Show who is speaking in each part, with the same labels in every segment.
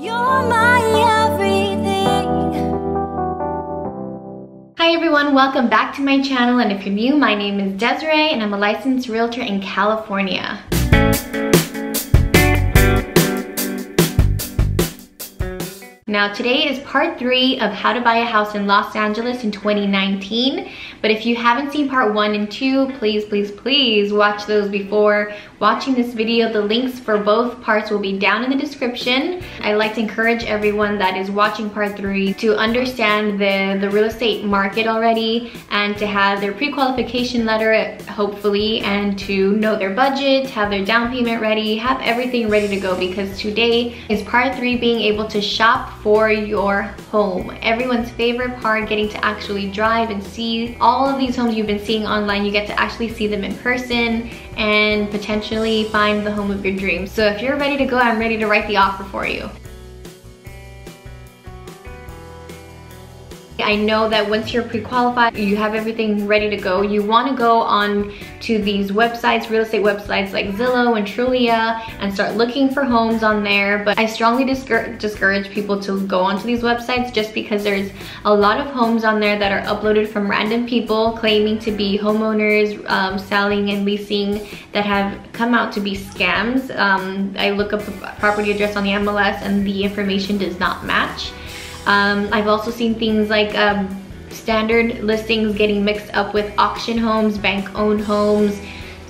Speaker 1: You're my everything.
Speaker 2: Hi everyone, welcome back to my channel, and if you're new, my name is Desiree and I'm a licensed realtor in California. Now today is part 3 of how to buy a house in Los Angeles in 2019. But if you haven't seen part 1 and 2, please watch those before watching this video. The links for both parts will be down in the description. I like to encourage everyone that is watching part 3 to understand the real estate market already and to have their pre-qualification letter hopefully, and to know their budget, have their down payment ready, have everything ready to go, because today is part 3, being able to shop for your home. Everyone's favorite part, getting to actually drive and see all of these homes you've been seeing online. You get to actually see them in person and potentially find the home of your dreams. So if you're ready to go, I'm ready to write the offer for you. I know that once you're pre-qualified, you have everything ready to go, you want to go on to these websites, real estate websites like Zillow and Trulia, and start looking for homes on there. But I strongly discourage people to go onto these websites, just because there's a lot of homes on there that are uploaded from random people claiming to be homeowners, selling and leasing, that have come out to be scams. I look up the property address on the MLS and the information does not match. I've also seen things like standard listings getting mixed up with auction homes, bank-owned homes.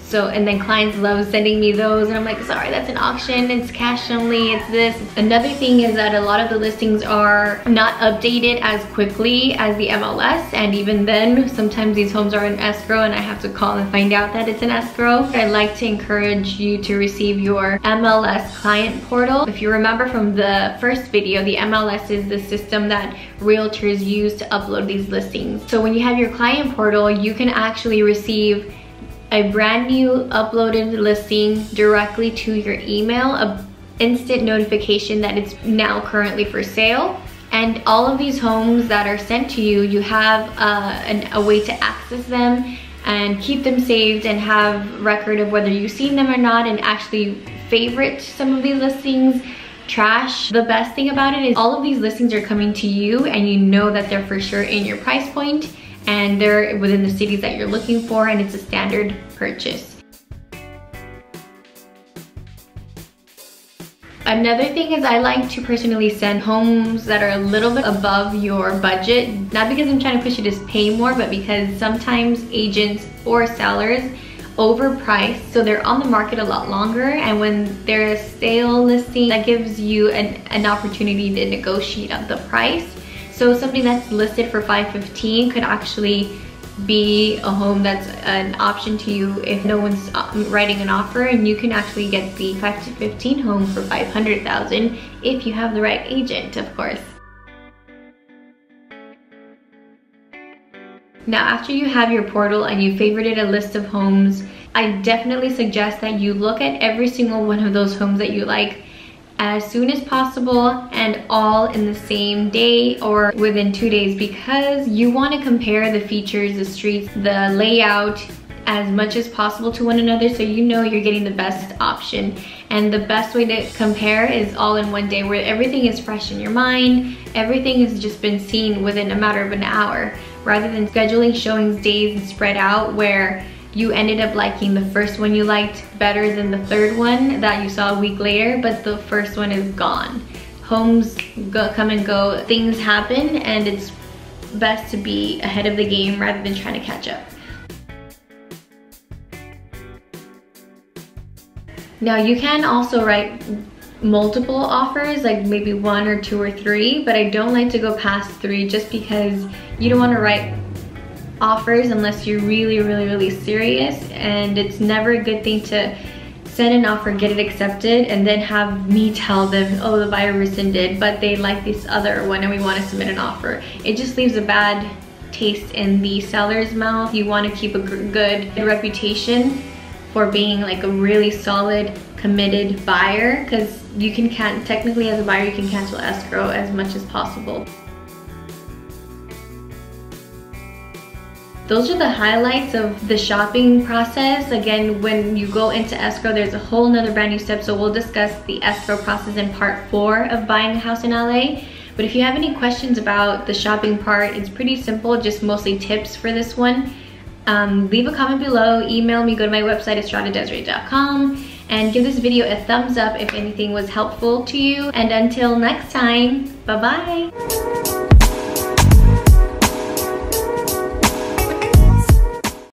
Speaker 2: So, and then clients love sending me those, and I'm like, sorry, that's an auction, it's cash only, it's this. Another thing is that a lot of the listings are not updated as quickly as the MLS, and even then, sometimes these homes are in escrow and I have to call and find out that it's an escrow. I'd like to encourage you to receive your MLS client portal. If you remember from the first video, the MLS is the system that realtors use to upload these listings. So when you have your client portal, you can actually receive a brand new uploaded listing directly to your email, an instant notification that it's now currently for sale. And all of these homes that are sent to you, you have a way to access them and keep them saved and have record of whether you've seen them or not, and actually favorite some of these listings, trash. The best thing about it is all of these listings are coming to you and you know that they're for sure in your price point and they're within the cities that you're looking for, and it's a standard purchase. Another thing is, I like to personally send homes that are a little bit above your budget, not because I'm trying to push you to pay more, but because sometimes agents or sellers overpriced, so they're on the market a lot longer, and when they're a sale listing, that gives you an opportunity to negotiate on the price. So something that's listed for $515 could actually be a home that's an option to you if no one's writing an offer, and you can actually get the $515 home for $500,000 if you have the right agent, of course. Now, after you have your portal and you favorited a list of homes, I definitely suggest that you look at every single one of those homes that you like as soon as possible, and all in the same day or within 2 days, because you want to compare the features, the streets, the layout as much as possible to one another, so you know you're getting the best option. And the best way to compare is all in one day, where everything is fresh in your mind, everything has just been seen within a matter of an hour, rather than scheduling showings days and spread out, where you ended up liking the first one you liked better than the third one that you saw a week later, but the first one is gone. Homes come and go, things happen, and it's best to be ahead of the game rather than trying to catch up. Now, you can also write multiple offers, like maybe 1 or 2 or 3, but I don't like to go past 3, just because you don't want to write offers unless you're really serious, and it's never a good thing to send an offer, get it accepted, and then have me tell them, oh, the buyer rescinded, but they like this other one and we want to submit an offer. It just leaves a bad taste in the seller's mouth. You want to keep a good reputation for being like a really solid, committed buyer, because you can technically, as a buyer, you can cancel escrow as much as possible. those are the highlights of the shopping process. Again, when you go into escrow, there's a whole nother brand new step, so we'll discuss the escrow process in part 4 of buying a house in LA. But if you have any questions about the shopping part, it's pretty simple, just mostly tips for this one. Leave a comment below, email me, go to my website, estradadesiree.com, and give this video a thumbs up if anything was helpful to you. And until next time, bye-bye.